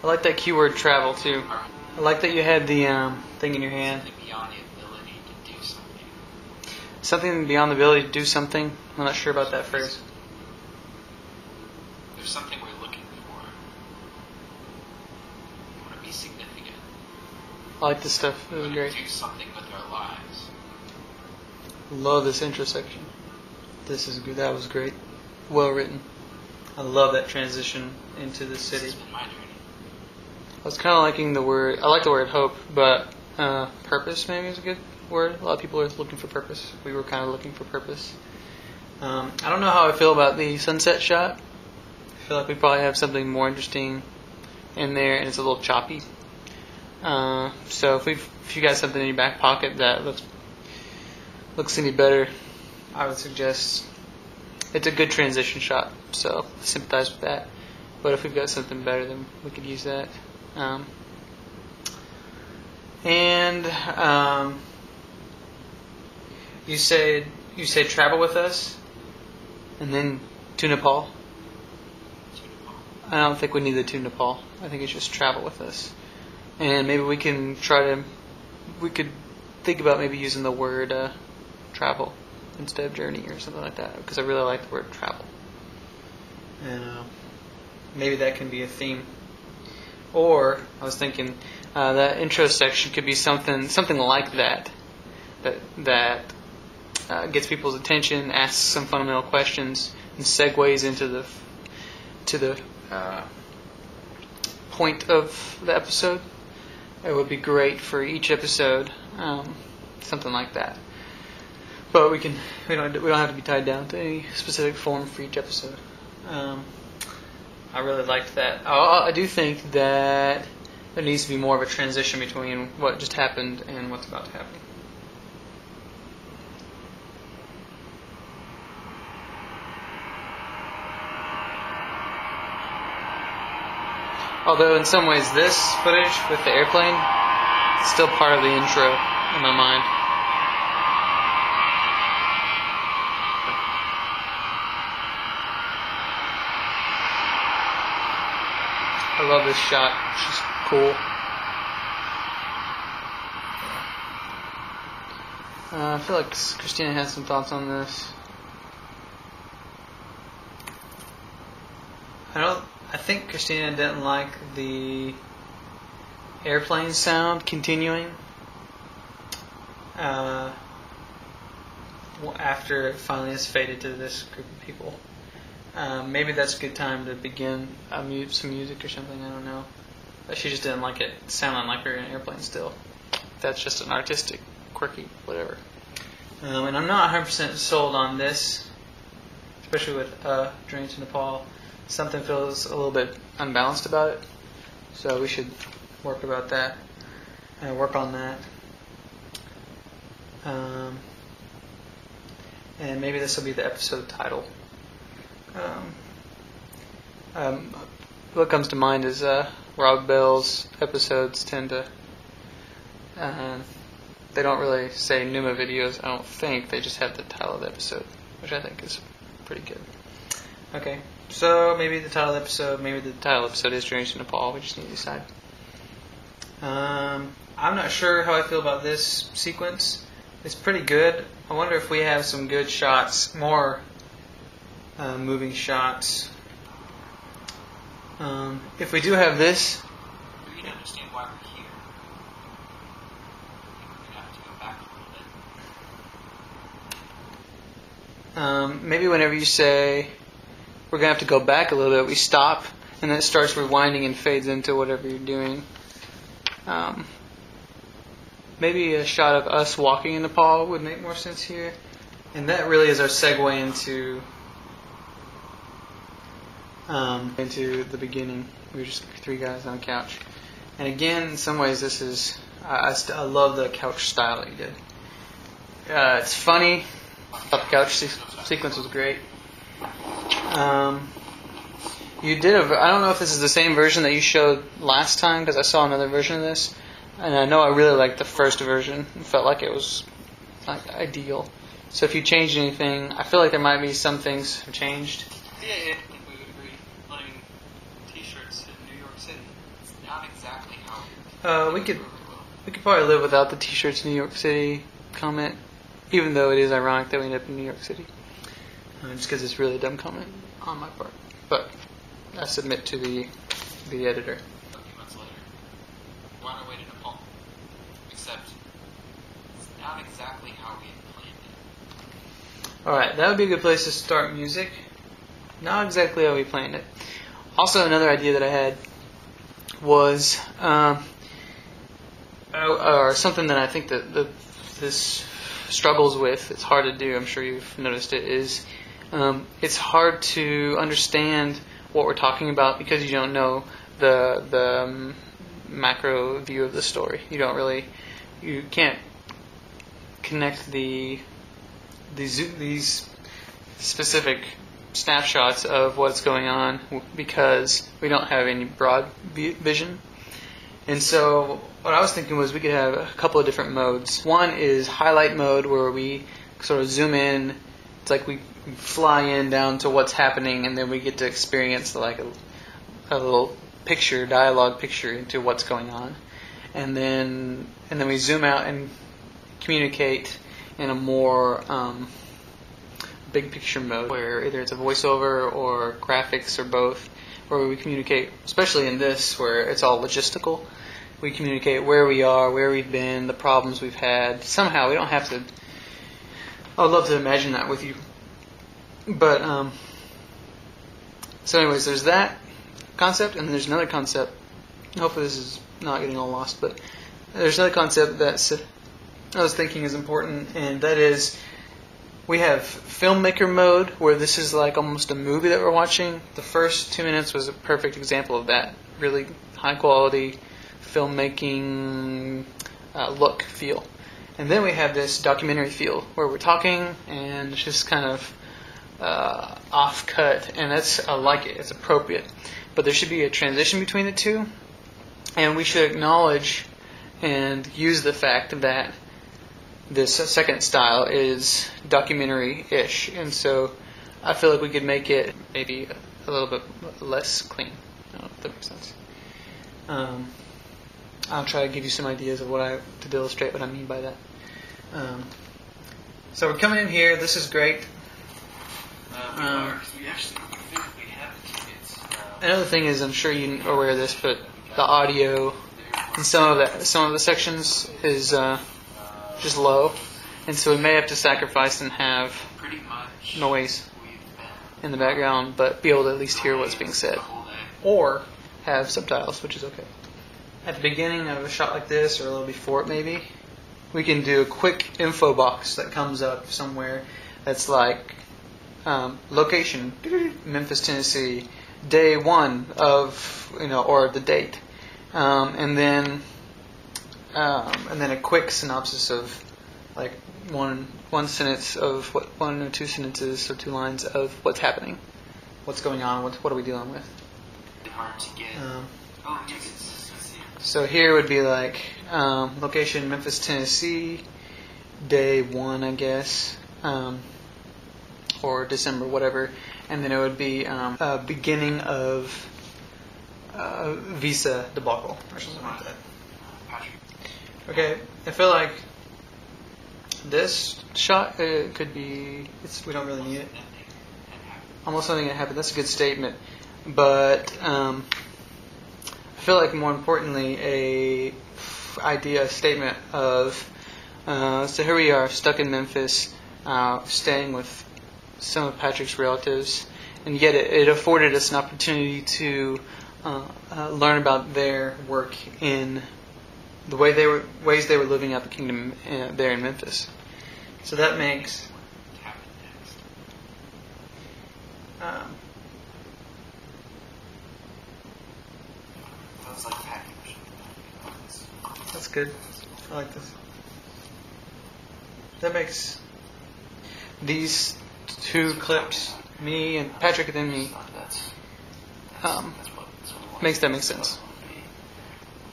I like that keyword travel too. I like that you had the thing in your hand. Something beyond the ability to do something. Something beyond the ability to do something. I'm not sure about that phrase. There's something we're looking for. We want to be significant. I like this stuff. This We is want great. to do something with our lives. Love this intro section. This is good. That was great. Well written. I love that transition into the This city. has been my journey. I was kind of liking the word. I like the word hope, but purpose maybe is a good word. A lot of people are looking for purpose. We were kind of looking for purpose. I don't know how I feel about the sunset shot. I feel like we probably have something more interesting in there, and it's a little choppy. So if you got something in your back pocket that looks any better, I would suggest it's a good transition shot. So I sympathize with that. But if we've got something better, then we could use that. You said travel with us, and then to Nepal. I don't think we need the to Nepal. I think it's just travel with us, and maybe we can we could think about maybe using the word travel instead of journey or something like that, because I really like the word travel, and maybe that can be a theme. Or I was thinking that intro section could be something like that gets people's attention, asks some fundamental questions, and segues into the point of the episode. It would be great for each episode, something like that. But we don't have to be tied down to any specific form for each episode. I really liked that. I do think that there needs to be more of a transition between what just happened and what's about to happen. Although in some ways this footage with the airplane is still part of the intro in my mind. I love this shot. It's just cool. I feel like Christina has some thoughts on this. I think Christina didn't like the airplane sound continuing after it finally has faded to this group of people. Maybe that's a good time to begin some music or something, I don't know. But she just didn't like it sounding like we were in an airplane still. That's just an artistic, quirky, whatever. And I'm not 100% sold on this, especially with Journey to Nepal. Something feels a little bit unbalanced about it. So we should work on that. And maybe this will be the episode title. What comes to mind is Rob Bell's episodes tend to they don't really say Numa videos, I don't think. They just have the title of the episode, which I think is pretty good. Okay, so maybe the title of the episode is Journey to Nepal. We just need to decide. I'm not sure how I feel about this sequence. It's pretty good. I wonder if we have some good shots, more moving shots. If we do have this, We need to understand why we're here. I think we're going to have to go back a little bit. maybe whenever you say we're going to have to go back a little bit, we stop and then it starts rewinding and fades into whatever you're doing. Maybe a shot of us walking in Nepal would make more sense here. And that really is our segue into the beginning. We were just three guys on a couch. And again, in some ways, this is I love the couch style that you did. It's funny. I thought the couch sequence was great. You did I don't know if this is the same version that you showed last time, because I saw another version of this, and I know I really liked the first version. It felt like it was ideal. So if you changed anything, I feel like there might be some things have changed. Yeah, I think we would agree. Playing t-shirts in New York City. It's not exactly how We could probably live without the T-shirts New York City comment, even though it is ironic that we end up in New York City. Just because it's really a dumb comment on my part. But I submit to the editor. a few months later. We're on our way to Nepal. Except, it's not exactly how we had planned it. Alright, that would be a good place to start music. Not exactly how we planned it. Also, another idea that I had was, or something that I think that this struggles with, it's hard to do, I'm sure you've noticed it, is it's hard to understand what we're talking about because you don't know the macro view of the story. You can't connect these specific snapshots of what's going on because we don't have any broad vision. And so what I was thinking was we could have a couple of different modes. One is highlight mode, where we sort of zoom in. It's like we fly in down to what's happening, and then we get to experience like a little picture, dialogue picture into what's going on. And then we zoom out and communicate in a more big picture mode, where either it's a voiceover or graphics or both, where we communicate, especially in this where it's all logistical. We communicate where we are, where we've been, the problems we've had. Somehow, we don't have to. I would love to imagine that with you. But, so anyways, there's that concept, and then there's another concept. Hopefully this is not getting all lost, but there's another concept that I was thinking is important, and that is we have filmmaker mode, where this is like almost a movie that we're watching. The first 2 minutes was a perfect example of that. Really high quality filmmaking look, feel. And then we have this documentary feel, where we're talking and it's just kind of off-cut, and I like it. It's appropriate. But there should be a transition between the two, and we should acknowledge and use the fact that this second style is documentary-ish, and so I feel like we could make it maybe a little bit less clean. I don't know if that makes sense. I'll try to give you some ideas of to illustrate what I mean by that. So we're coming in here. This is great. We actually think we have the tickets. Another thing is, I'm sure you're aware of this, but the audio in some of the sections is just low, and so we may have to sacrifice and have Pretty much noise we've been in the background, but be able to at least hear what's being said, the whole day. or have subtitles, which is okay. At the beginning of a shot like this, or a little before it maybe, we can do a quick info box that comes up somewhere that's like location, Memphis, Tennessee, day 1 of, or the date, and then a quick synopsis of like one sentence of one or two sentences or 2 lines of what's happening, what's going on, what are we dealing with. Hard to get. Tickets. So here would be like location Memphis, Tennessee, day 1, I guess, or December, whatever, and then it would be beginning of visa debacle or something like that. Patrick. Okay, I feel like this shot could be. We don't really need it. Almost something that happened. That's a good statement, but I feel like more importantly a statement of. So here we are, stuck in Memphis, staying with some of Patrick's relatives, and yet it afforded us an opportunity to learn about their work in the ways they were living out the kingdom there in Memphis. So that makes That's like packing. that's good. I like this. That makes these 2 clips, me and Patrick and then me, makes that make sense.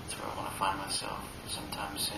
That's where I want to find myself sometime soon.